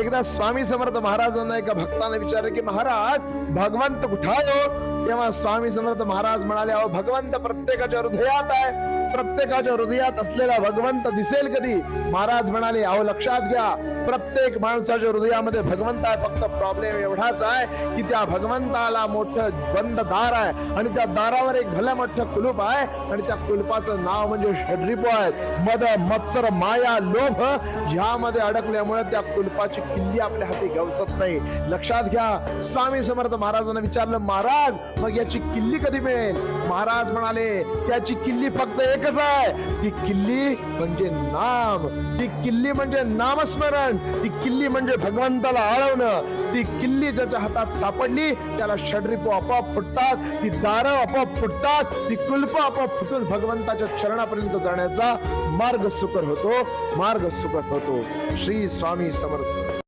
एकदा स्वामी समर्थ महाराजांना एका भक्ताने विचारले की महाराज भगवंत कुठे आहे हो? तेव्हा स्वामी समर्थ महाराज म्हणाले, अहो भगवंत प्रत्येकाच्या हृदयात आहे, प्रत्येकाच्या हृदयात असलेला भगवंत दिसेल कधी? महाराज म्हणाले, अहो लक्षात घ्या, प्रत्येक माणसाच्या हृदयामध्ये भगवंत आहे, फक्त प्रॉब्लेम एवढाच आहे की त्या भगवंताला मोठं बंद दार आहे आणि त्या दारावर एक भलं मोठं कुलूप आहे आणि त्या कुलपाचं नाव म्हणजे षड्रिपू आहे. मद मत्सर माया लोभ ह्यामध्ये अडकल्यामुळे त्या कुलपाची किल्ली आपल्या हाती गवसत नाही. लक्षात घ्या. स्वामी समर्थ महाराजांना विचारलं, महाराज मग याची किल्ली कधी मिळेल? महाराज म्हणाले, त्याची किल्ली फक्त एकच आहे, ती किल्ली म्हणजे नाम, ती किल्ली म्हणजे नामस्मरण, ती किल्ली म्हणजे भगवंताला आळवणं. ती किल्ली ज्याच्या हातात सापडली त्याला षड्रिपू आपोआप फुटतात, ती दारं आपोआप फुटतात, ती कुलप आपोआप फुटून भगवंताच्या चरणापर्यंत जाण्याचा मार्ग सुकर होतो, मार्ग सुकर होतो. श्री स्वामी समर्थ.